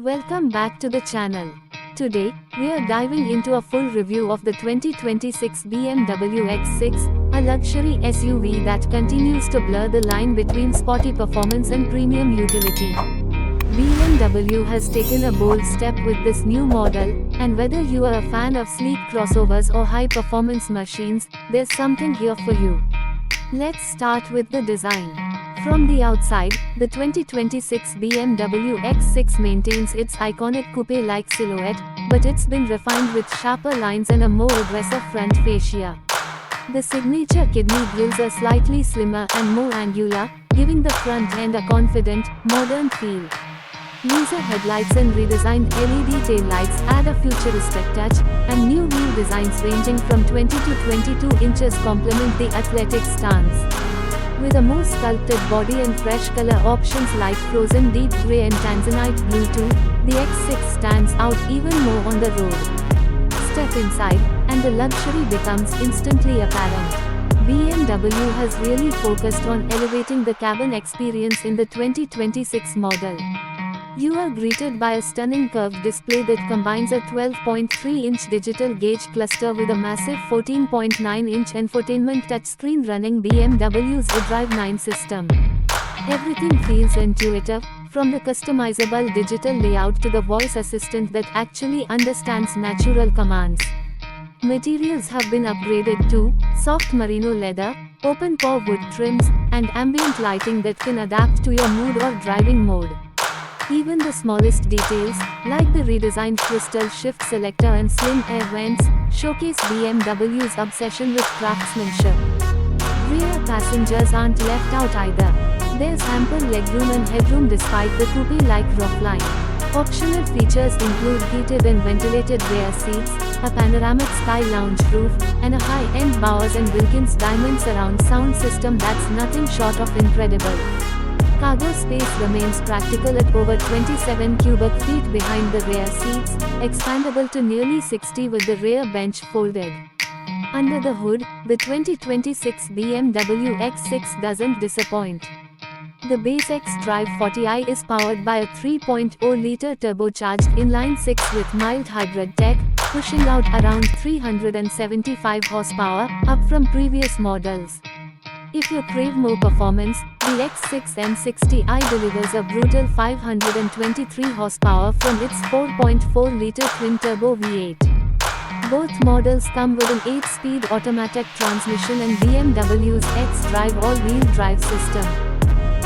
Welcome back to the channel. Today, we are diving into a full review of the 2026 BMW X6, a luxury SUV that continues to blur the line between sporty performance and premium utility. BMW has taken a bold step with this new model, and whether you are a fan of sleek crossovers or high-performance machines, there's something here for you. Let's start with the design. From the outside, the 2026 BMW X6 maintains its iconic coupe-like silhouette, but it's been refined with sharper lines and a more aggressive front fascia. The signature kidney grills are slightly slimmer and more angular, giving the front end a confident, modern feel. Laser headlights and redesigned LED taillights add a futuristic touch, and new wheel designs ranging from 20 to 22 inches complement the athletic stance. With a more sculpted body and fresh color options like frozen deep grey and tanzanite blue too, the X6 stands out even more on the road. Step inside, and the luxury becomes instantly apparent. BMW has really focused on elevating the cabin experience in the 2026 model. You are greeted by a stunning curved display that combines a 12.3-inch digital gauge cluster with a massive 14.9-inch infotainment touchscreen running BMW's iDrive 9 system. Everything feels intuitive, from the customizable digital layout to the voice assistant that actually understands natural commands. Materials have been upgraded too: soft merino leather, open-pore wood trims, and ambient lighting that can adapt to your mood or driving mode. Even the smallest details, like the redesigned crystal shift selector and slim air vents, showcase BMW's obsession with craftsmanship. Rear passengers aren't left out either. There's ample legroom and headroom despite the coupe-like roofline. Optional features include heated and ventilated rear seats, a panoramic sky lounge roof, and a high-end Bowers & Wilkins Diamond surround sound system that's nothing short of incredible. Cargo space remains practical at over 27 cubic feet behind the rear seats, expandable to nearly 60 with the rear bench folded. Under the hood, the 2026 BMW X6 doesn't disappoint. The base xDrive 40i is powered by a 3.0-liter turbocharged inline-six with mild hybrid tech, pushing out around 375 horsepower, up from previous models. If you crave more performance, the X6 M60i delivers a brutal 523 horsepower from its 4.4-liter twin-turbo V8. Both models come with an 8-speed automatic transmission and BMW's xDrive all-wheel drive system.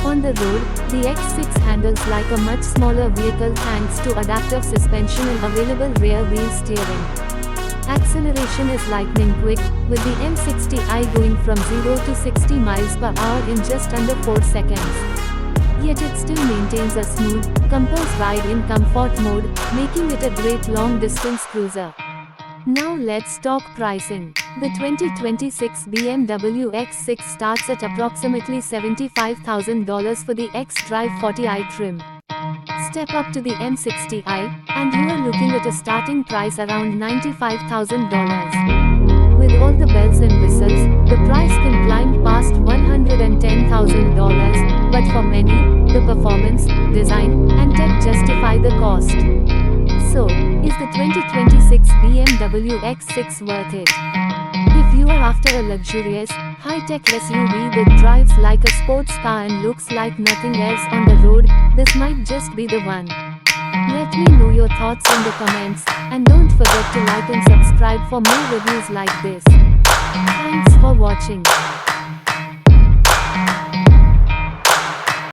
On the road, the X6 handles like a much smaller vehicle thanks to adaptive suspension and available rear-wheel steering. Acceleration is lightning quick, with the M60i going from 0 to 60 miles per hour in just under 4 seconds. Yet it still maintains a smooth, composed ride in comfort mode, making it a great long-distance cruiser. Now let's talk pricing. The 2026 BMW X6 starts at approximately $75,000 for the xDrive 40i trim. Step up to the M60i, and you are looking at a starting price around $95,000. With all the bells and whistles, the price can climb past $110,000, but for many, the performance, design, and tech justify the cost. So, is the 2026 BMW X6 worth it? If you are after a luxurious, high-tech SUV that drives like a sports car and looks like nothing else on the road, this might just be the one. Let me know your thoughts in the comments, and don't forget to like and subscribe for more reviews like this. Thanks for watching.